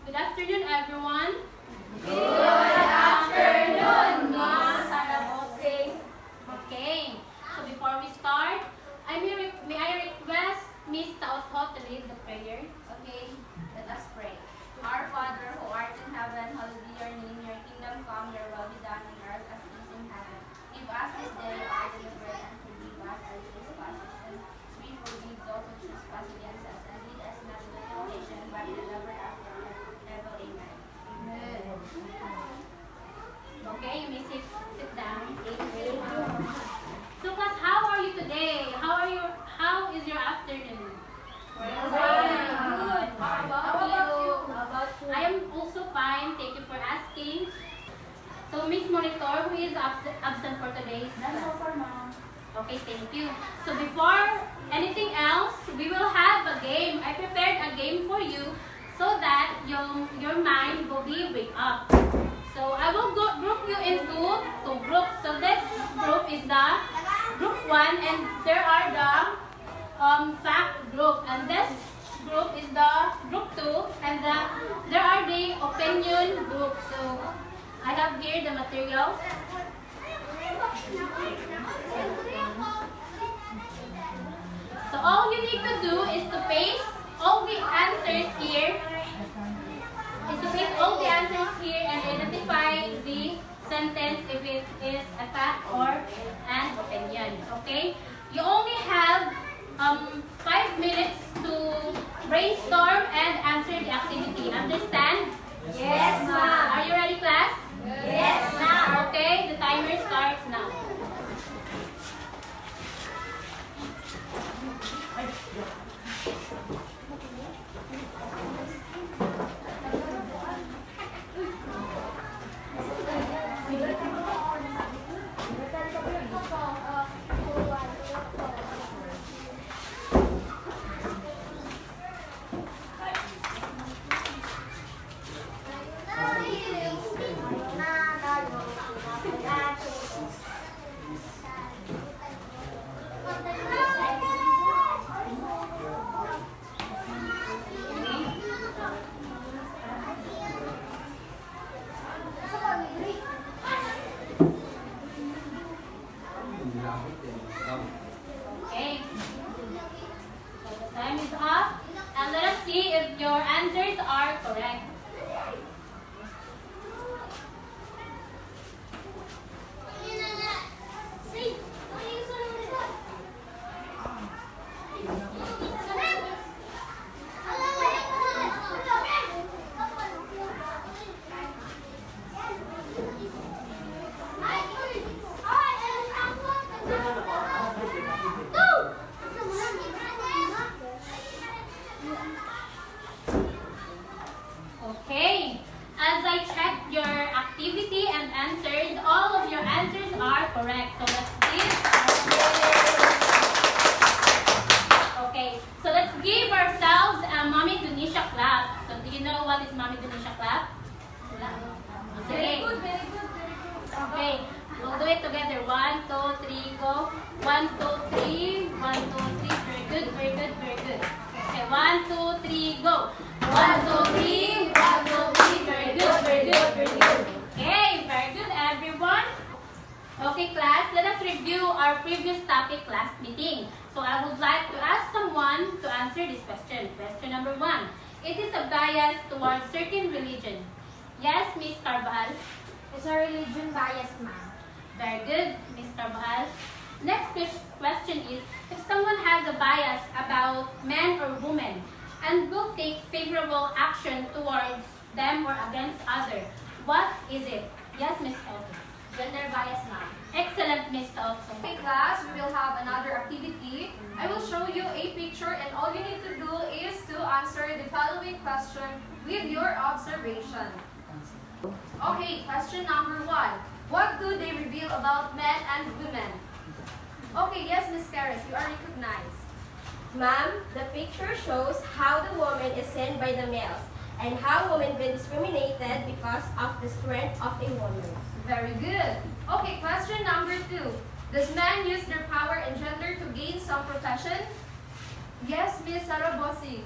Good afternoon, everyone. Good afternoon, Miss Sarabose. Okay, so before we start, may I request Miss Taotho to lead the prayer? Okay, let us pray. Our Father who art in heaven, hallowed be your name. Your kingdom come, your will be done on earth as it is in heaven. Give us this day our daily bread and forgive us our trespasses, and we forgive those who trespass against us. And lead us not into temptation, but deliver us from evil. Amen. Amen. Okay, you may sit down. So class, how are you today? How is your afternoon? Good. How about you? I am also fine. Thank you for asking. So Miss Monitor, who is absent for today's class? That's all for now. Okay, thank you. So before anything else, we will have a game. I prepared a game for you so that your mind will be wake up. So I will group you into two groups. So this group is the group 1 and there are the fact group, and this group is the group 2 and there are the opinion group. So I have here the materials. So all you need to do is to paste all the answers here. And identify the sentence if it is a fact or an opinion. Okay? You only have 5 minutes to brainstorm and answer the activity. Understand? Yes, ma'am. Are you ready, class? Yes, ma'am. Okay, the timer starts now. Okay. So the time is up. And let us see if your answers are correct. Okay. As I checked your activity and answers, all of your answers are correct. So let's give. Okay. So let's give ourselves a Mommy Dunisha clap. So do you know what is Mommy Dunisha clap? Very Okay. good, very good, very good. Okay. We'll do it together. 1, 2, 3, go. 1, 2, 3. 1, 2, 3. Very good, very good, very good. Okay. 1, 2, 3, go. 1, 2, 3. 1, 2, 3. Very good, very good, very good. Okay, very good, everyone. Okay, class, let us review our previous topic last meeting. So I would like to ask someone to answer this question. Question number 1. It is a bias towards certain religion. Yes, Miss Carvajal. It's a religion bias, ma'am. Very good, Ms. Carvajal. Next question is, if someone has a bias about men or women and will take favorable action towards them or against others, what is it? Yes, Ms. Elton. Gender bias, ma'am. Excellent, Ms. Elton. Okay, class, we will have another activity. I will show you a picture and all you need to do is to answer the following question with your observation. Okay, question number 1. What do they reveal about men and women? Okay, yes, Miss Karis, you are recognized. Ma'am, the picture shows how the woman is seen by the males and how women been discriminated because of the strength of a woman. Very good. Okay, question number 2. Does men use their power and gender to gain some profession? Yes, Miss Sarabosi.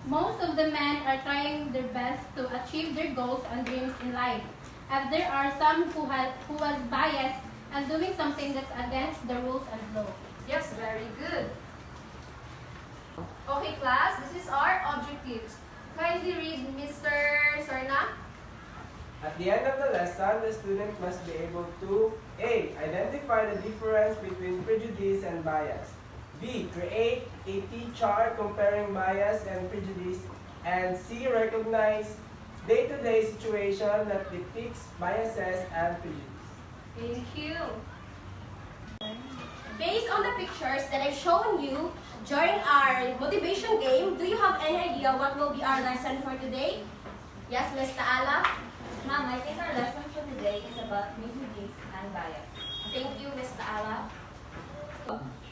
Most of the men are trying their best to achieve their goals and dreams in life. And there are some who was biased and doing something that's against the rules and law. Yes, very good. Okay, class, this is our objectives. Kindly read Mr. Sarna. At the end of the lesson, the student must be able to A. Identify the difference between prejudice and bias. B. Create a T-chart comparing bias and prejudice. And C. Recognize day-to-day situation that depicts biases and prejudice. Thank you. Based on the pictures that I've shown you during our motivation game, do you have any idea what will be our lesson for today? Yes, Ms. Taala? Ma'am, I think our lesson for today is about prejudice and bias. Thank you, Ms. Taala.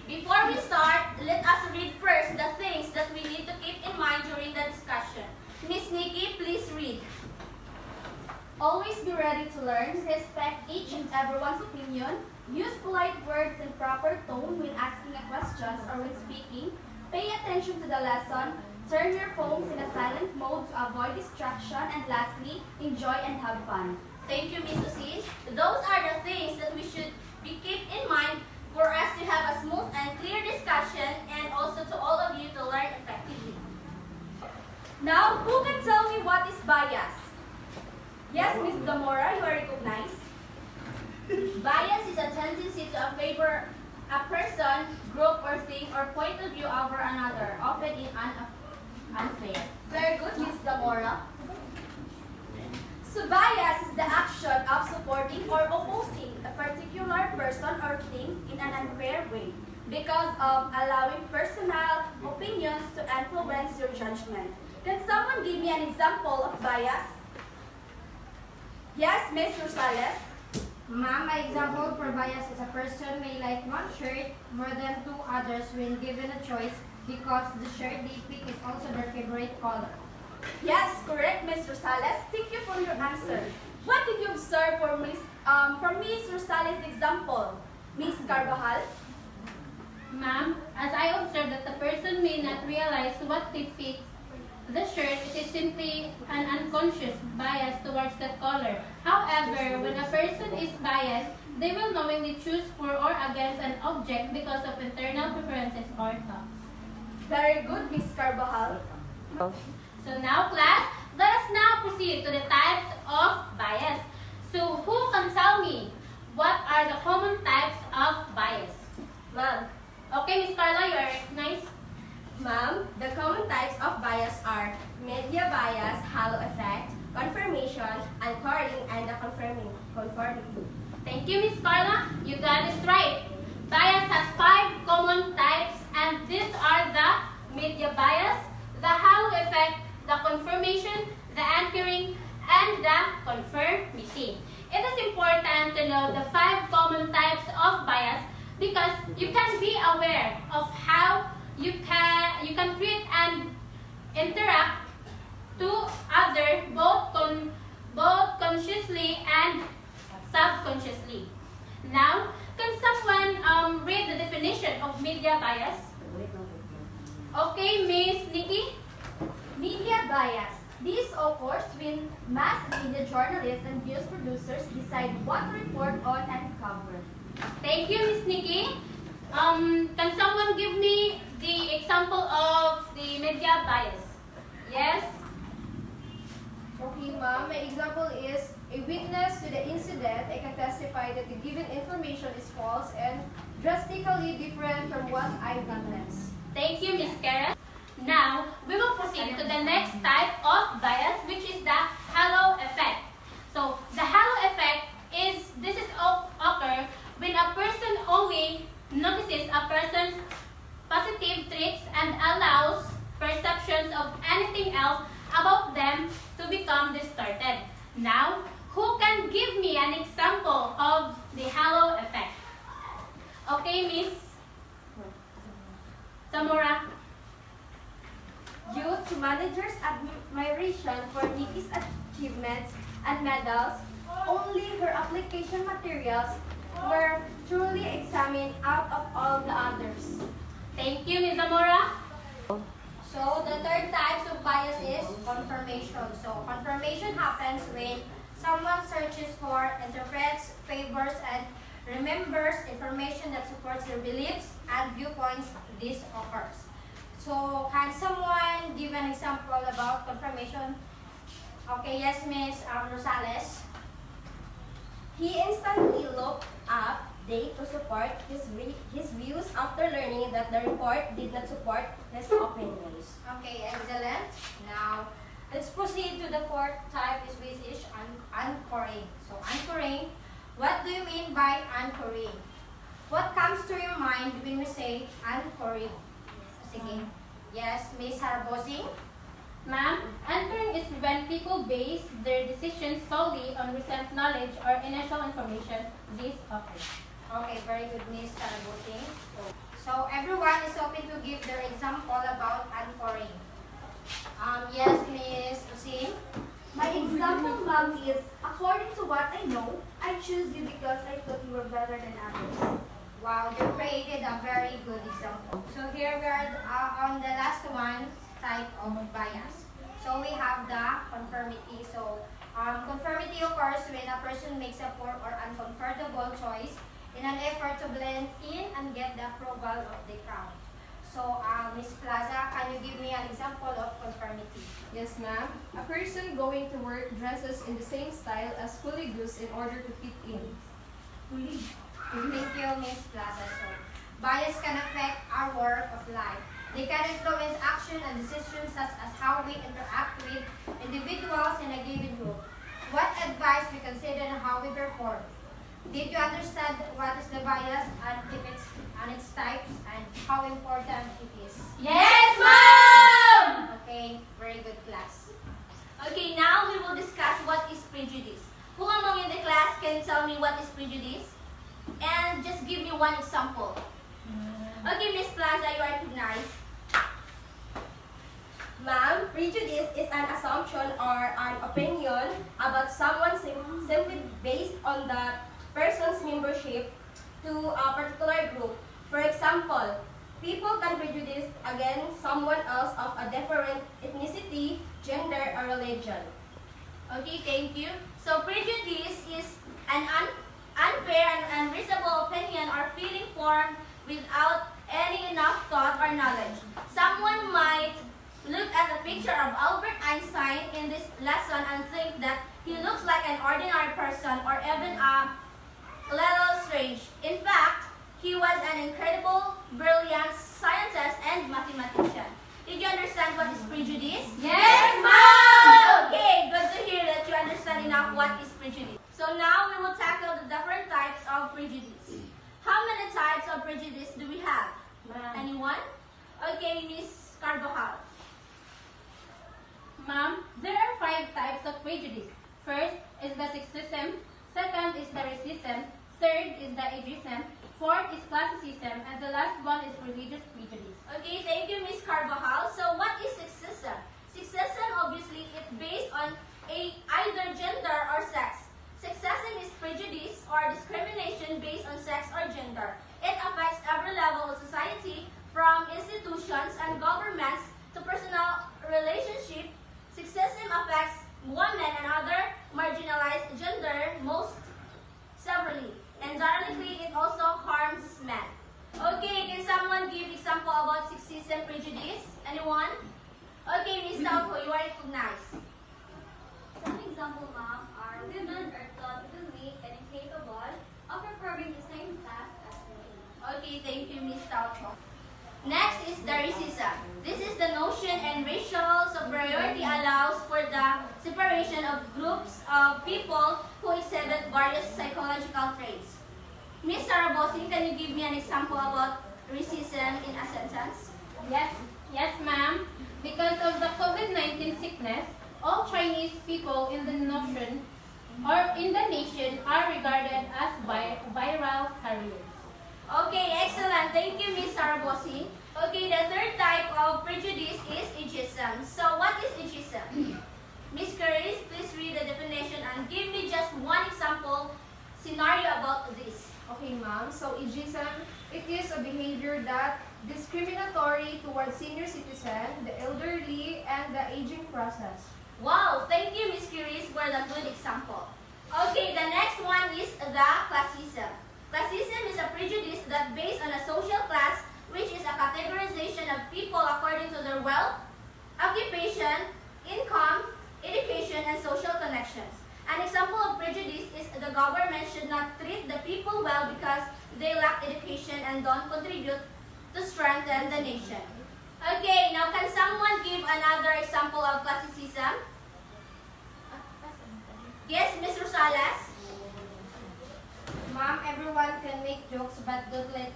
Before we start, let us read first the things that we need to keep in mind during the discussion. Ms. Nikki, please read. Always be ready to learn, respect each and everyone's opinion, use polite words and proper tone when asking a question or when speaking, pay attention to the lesson, turn your phones in a silent mode to avoid distraction, and lastly, enjoy and have fun. Thank you, Ms. Osis. Those are the things that we should keep in mind for us to have a smooth and clear discussion and also to all of you to learn effectively. Now, who can tell me what is bias? Yes, Ms. Zamora, you are recognized. Bias is a tendency to favor a person, group, or thing or point of view over another, often in unfair. Very good, Ms. Zamora. So bias is the action of supporting or opposing a particular person or thing in an unfair way because of allowing personal opinions to influence your judgment. Can someone give me an example of bias? Yes, Ms. Rosales. Ma'am, my example for bias is a person may like one shirt more than two others when given a choice because the shirt they pick is also their favorite color. Yes, correct, Ms. Rosales. Thank you for your answer. What did you observe from Ms. Rosales' example? Ms. Carvajal? Ma'am, as I observed that the person may not realize what they pick the shirt, it is simply an unconscious bias towards that color. However, when a person is biased, they will knowingly choose for or against an object because of internal preferences or thoughts. Very good, Ms. Carvajal. So now, class, let us now proceed to the types of bias. So who can tell me what are the common types of bias? Ma'am, Okay, Miss Carla, you are recognized. Ma'am, the common types of bias are media bias, halo effect, confirmation, anchoring, and the conformity. Thank you, Miss Carla. You got it right. Bias has 5 common types, and these are the media bias, the halo effect, the confirmation, the anchoring, and the conformity. It is important to know the 5 common types of bias because you can be aware of how you can treat and interact to other both consciously and subconsciously. Now, can someone read the definition of media bias? Okay, Miss Nikki. Media bias. This occurs when mass media journalists and news producers decide what to report on and cover. Thank you, Miss Nikki. Can someone give me the example of the media bias? Yes? Okay, ma'am. My example is a witness to the incident. I can testify that the given information is false and drastically different from what I witnessed. Thank you, Miss Karen. Now, we will proceed to the next type of bias, which is the halo effect. So, the halo effect occur when a person only notices a person's positive traits and allows perceptions of anything else about them to become distorted. Now, who can give me an example of the halo effect? Okay, Miss Zamora. Due to managers' admiration for Nikki's achievements and medals, only her application materials were truly examined out of all the others. Thank you, Ms. Zamora. So the third type of bias is confirmation. So confirmation happens when someone searches for, interprets, favors, and remembers information that supports their beliefs and viewpoints. This occurs. So can someone give an example about confirmation? Okay, yes, Miss Rosales. He instantly looked up data to support his views after learning that the report did not support his opinions. Okay, excellent. Now, let's proceed to the fourth type, which is anchoring. So, anchoring, what do you mean by anchoring? What comes to your mind when we say anchoring? Sige. Yes, Miss Harbosing? Ma'am, anchoring is when people base their decisions solely on recent knowledge or initial information. This occurs. Okay, very good, Miss Harbosing. So, everyone is open to give their example about anchoring. Yes, Miss Usin? My example, ma'am, is according to what I know, I choose you because I thought you were better than others. Wow, you created a very good example. So here we are on the last one, type of bias. So we have the conformity. So conformity occurs when a person makes a poor or uncomfortable choice in an effort to blend in and get the approval of the crowd. So Miss Plaza, can you give me an example of conformity? Yes, ma'am. A person going to work dresses in the same style as hooligans in order to fit in. Thank you, Miss Plaza. So, bias can affect our work of life. They can influence action and decisions such as how we interact with individuals in a given group, what advice we consider, and how we perform. Did you understand what is the bias and its types and how important it is? Yes, ma'am! Okay, very good class. Okay, now we will discuss what is prejudice. Who among in the class can tell me what is prejudice? And just give me one example. Okay, Miss Plaza, you are recognized. Ma'am, prejudice is an assumption or an opinion about someone simply based on the person's membership to a particular group. For example, people can prejudice against someone else of a different ethnicity, gender, or religion. Okay, thank you. So prejudice is an unfair and unreasonable opinion or feeling formed without any enough thought or knowledge. Someone might look at a picture of Albert Einstein in this lesson and think that he looks like an ordinary person or even a little strange. In fact, he was an incredible, brilliant scientist and mathematician. Did you understand what is prejudice? Yes, ma'am! Okay, good to hear that you understand enough what is prejudice. So now we will tackle the different types of prejudice. How many types of prejudice do we have? Anyone? Okay, Miss Carvajal. Ma'am, there are 5 types of prejudice. First is the sexism, second is the racism, third is the ageism, fourth is classicism, and the last one is religious prejudice. Okay, thank you, Miss Carvajal. So what is sexism? Sexism, obviously, is based on either gender or sex. Sexism is prejudice or discrimination based on sex or gender. It affects every level of society, from institutions and governments to personal relationships. Sexism affects women and other marginalized gender most severely. And directly, it also harms men. Okay, can someone give example about sexism prejudice? Anyone? Okay, Miss Taupo, you are recognized. Some example, ma'am, are women are thought to be weak and incapable of performing the same task as men. Okay, thank you, Miss Taupo. Next is the racism. This is the notion and racial superiority allows for the separation of groups of people who exhibit various psychological traits. Miss Sarah Bossing, can you give me an example about racism in a sentence? Yes, ma'am. Because of the COVID-19 sickness, all Chinese people in the nation are regarded as viral carriers. Okay, excellent. Thank you, Miss Sarah Bossing. Okay, the third type of prejudice is ageism. So, what is ageism? Miss Curtis, please read the definition and give me just one example scenario about this. Okay, ma'am. So ageism, it is a behavior that discriminatory towards senior citizen, the elderly, and the aging process. Wow, thank you, Miss Curie, for the good example. Okay, the next one is the classism. Classism is a prejudice that based on a social class, which is a categorization of people according to their wealth, occupation, income, education, and social connections. An example of prejudice is the government should not treat the people well because they lack education and don't contribute to strengthen the nation. Okay, now can someone give another example of classicism? Yes, Ms. Rosales? Ma'am, everyone can make jokes, but don't let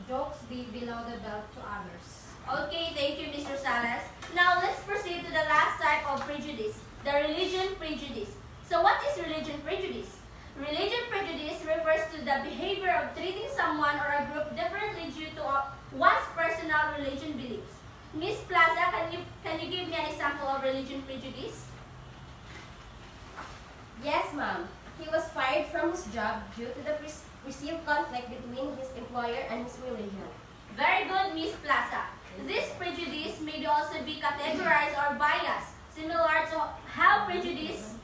jokes be below the belt to others. Okay, thank you, Ms. Rosales. Now let's proceed to the last type of prejudice, the religion prejudice. So what is religion prejudice? Religion prejudice refers to the behavior of treating someone or a group differently due to one's personal religion beliefs. Ms. Plaza, can you give me an example of religion prejudice? Yes, ma'am. He was fired from his job due to the perceived conflict between his employer and his religion. Very good, Ms. Plaza. This prejudice may also be categorized or biased, similar to how prejudice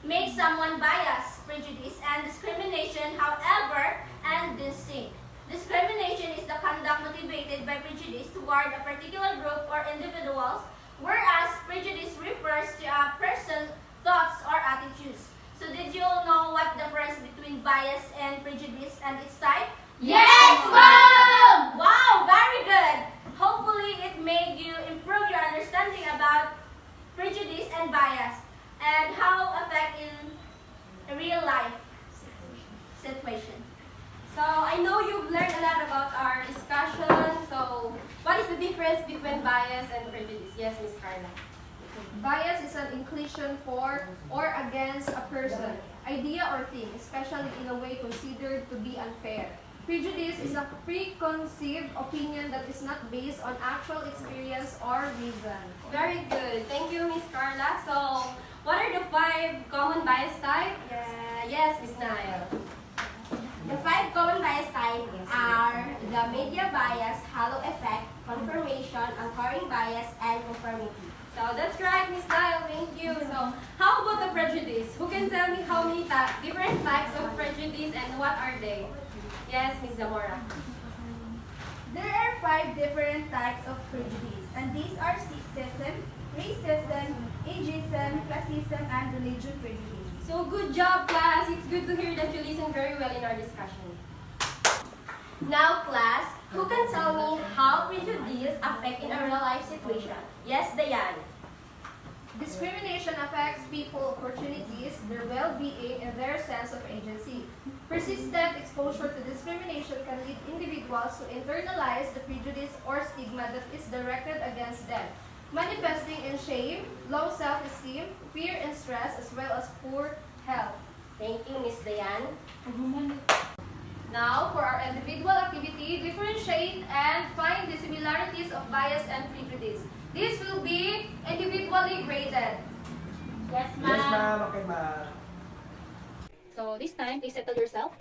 makes someone biased, prejudice, and discrimination, however, and distinct. Discrimination is the conduct motivated by prejudice toward a particular group or individuals, whereas prejudice refers to a person's thoughts or attitudes. So did you all know what the difference between bias and prejudice and its type? Yes, ma'am! Wow, very good! Hopefully it made you improve your understanding about prejudice and bias and how affect in a real life situation. So I know you've learned a lot about our discussion. So what is the difference between bias and prejudice? Yes, Miss Carla. Bias is an inclination for or against a person, idea, or thing, especially in a way considered to be unfair. Prejudice is a preconceived opinion that is not based on actual experience or reason. Very good. Thank you, Miss Carla. So what are the 5 common bias types? Yes, Miss Nail. The 5 common bias types are the media bias, halo effect, confirmation, anchoring bias, and conformity. So that's right, Miss Nail. Thank you. So how about the prejudice? Who can tell me how many different types of prejudice and what are they? Yes, Miss Zamora. There are 5 different types of prejudice, and these are sexism, racism, ageism, classism, and religion prejudice. So good job, class. It's good to hear that you listen very well in our discussion. Now class, who can tell me how prejudice affect in a real life situation? Yes, Diane. Discrimination affects people's opportunities, their well-being, and their sense of agency. Persistent exposure to discrimination can lead individuals to internalize the prejudice or stigma that is directed against them, manifesting in shame, low self-esteem, fear and stress, as well as poor health. Thank you, Miss Diane. Now, for our individual activity, differentiate and find the similarities of bias and prejudice. This will be individually graded. Yes, Yes, ma'am. ma'am. Okay, ma'am. So this time, please settle yourself.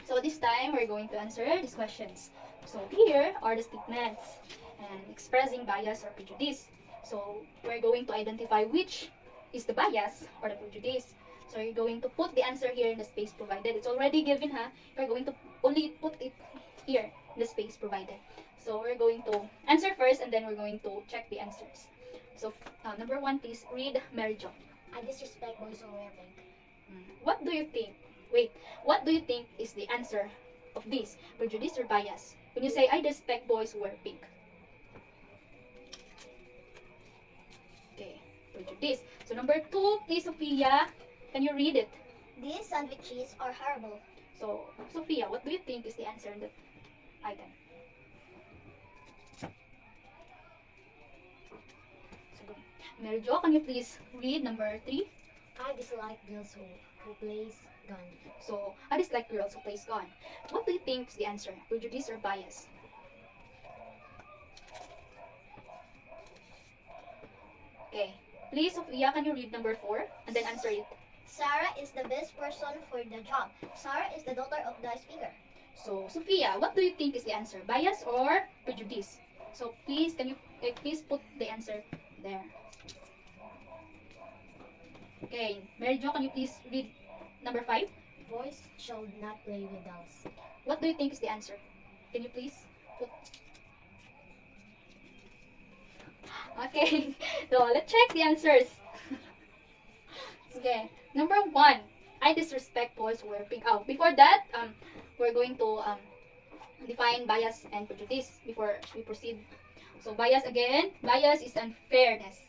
So this time, we're going to answer these questions. So here are the statements and expressing bias or prejudice. So we're going to identify which is the bias or the prejudice. So you're going to put the answer here in the space provided. It's already given, huh? You're going to only put it here in the space provided. So we're going to answer first, and then we're going to check the answers. So number 1, please read Mary Jo. I disrespect boys who wear pink. What do you think? Wait, what do you think is the answer of this? Prejudice or bias? When you say, I respect boys who wear pink. Okay, prejudice. So number 2, please, Sophia. Can you read it? These sandwiches are horrible. So, Sophia, what do you think is the answer in that item? So, Mary Jo, can you please read number 3? I dislike girls who plays gun. So, I dislike girls who plays gun. What do you think is the answer? Prejudice or bias? Okay. Please, Sophia, can you read number 4 and then answer it? Sarah is the best person for the job. Sarah is the daughter of the speaker. So, Sophia, what do you think is the answer? Bias or prejudice? So, please, can you please put the answer there? Okay, Mary Jo, can you please read number 5? Boys should not play with dolls. What do you think is the answer? Can you please put... Okay, so let's check the answers. Okay, number 1, I disrespect boys who wear pink. Oh, before that, we're going to define bias and prejudice before we proceed. So, bias again, bias is unfairness.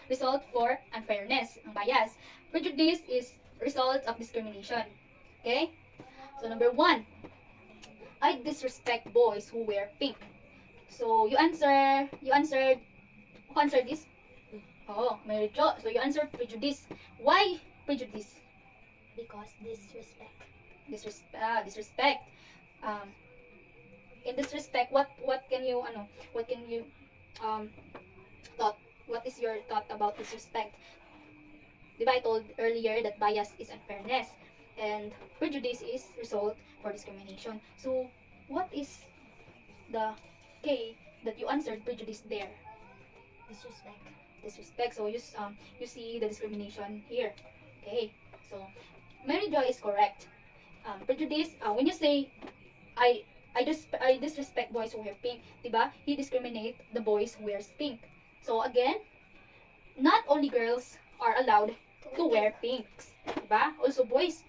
Result for unfairness, ang bias. Prejudice is result of discrimination. Okay? So, number 1, I disrespect boys who wear pink. So, who answered this? Oh, Mary Jo. So, you answered prejudice. Why prejudice? Because disrespect. Disrespect. In disrespect, what can you thought? What is your thought about disrespect? Diba I told earlier that bias is unfairness and prejudice is result for discrimination. So, what is the K that you answered prejudice there? Disrespect. Disrespect. So you see the discrimination here. Okay. So Mary Jo is correct. Prejudice. When you say I disrespect boys who wear pink, diba? He discriminate the boys who wears pink. So again, not only girls are allowed to wear pinks, diba? Also boys,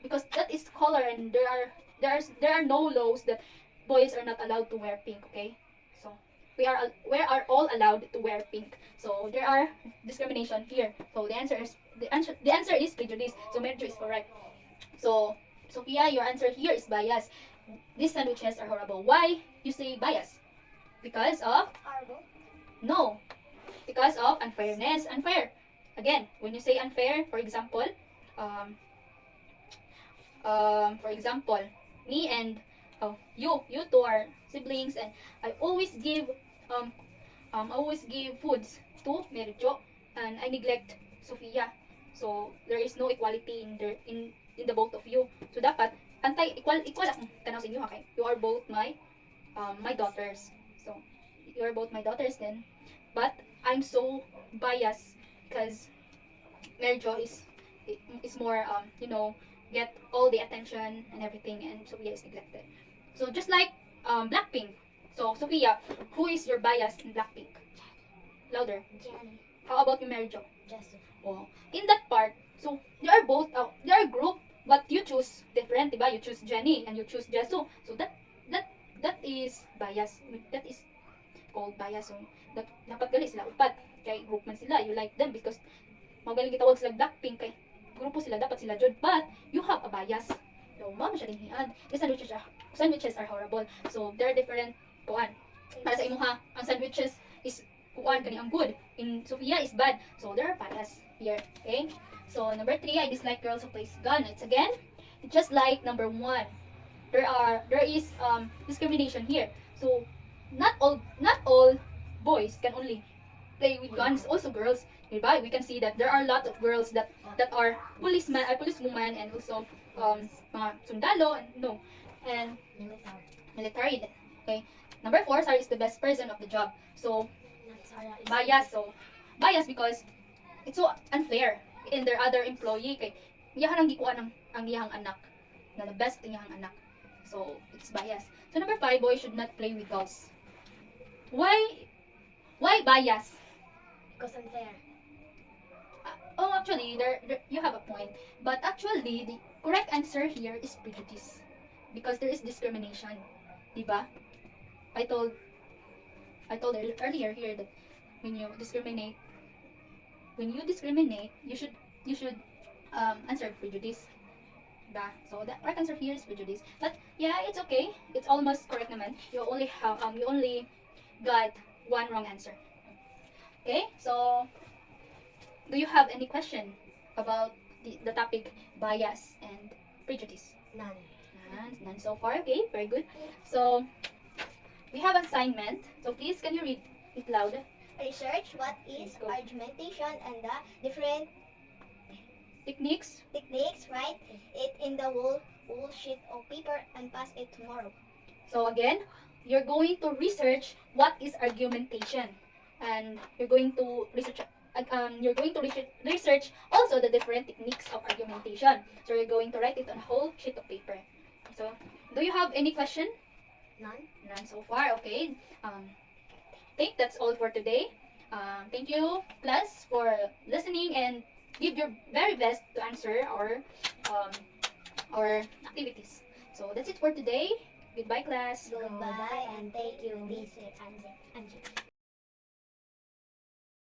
because that is color and there are no laws that boys are not allowed to wear pink. Okay. So we are all allowed to wear pink. So there are discrimination here. So the answer is prejudice. So Mary Jo is correct. So Sophia, your answer here is bias. These sandwiches are horrible. Why you say bias? Because of Horrible. no. Because of unfairness. Unfair. Again, when you say unfair, for example, me and you two are siblings, and I always give foods to Mary Jo, and I neglect Sophia. So there is no equality in the both of you. So dapat equal akong tanaw sa inyo, okay? You are both my daughters. So you are both my daughters then. But I'm so biased because Mary Jo is more get all the attention and everything, and Sophia is neglected. So just like Blackpink. So Sophia, who is your bias in Blackpink? Louder. Jenny. How about you, Mary Jo? Joseph. Oh, in that part, so they are both they are group, but you choose different, diba? You choose Jenny and you choose Jesu. So that is bias. That is called bias. So dapat gali sila upat kay group man sila. You like them because magaling gitawag sila Blackpink kay grupo sila, dapat sila jud, but you have a bias. So mama siya din hiad. The sandwiches are horrible. So there are different kuan. Para sa imo ha, ang sandwiches is kuan kani ang good. In Sophia is bad. So there are bias here. Okay? So number 3, I dislike girls who plays gun. It's just like number 1. There is discrimination here. So not all boys can only play with guns. Also girls, diba? We can see that there are a lot of girls that are policewoman, and also mga sundalo and military. Okay. Number 4, Sarah is the best person of the job. So bias. So bias because it's so unfair in their other employee kay iyahan ang gikuan ang iyang anak na the best ang iyang anak. So it's bias. So number 5, boys should not play with dolls. Why bias? Because unfair. Actually, there you have a point. But actually, the correct answer here is prejudice. Because there is discrimination. Diba? I told earlier here that when you discriminate, you should answer prejudice. Diba? So the correct answer here is prejudice. But yeah, it's okay. It's almost correct naman. You only got one wrong answer. Okay? So do you have any question about the topic bias and prejudice? None. None so far. Okay, very good. So we have assignment. So please, can you read it loud? Research what is Go. argumentation and the different Techniques. techniques, right? It in the whole full sheet of paper and pass it tomorrow. So again, you're going to research what is argumentation, and you're going to research also the different techniques of argumentation. So you're going to write it on a whole sheet of paper. So, do you have any question? None? None so far. Okay. I think that's all for today. Thank you, class, for listening and give your very best to answer our activities. So that's it for today. Goodbye, class. Goodbye and thank you, Miss Angie.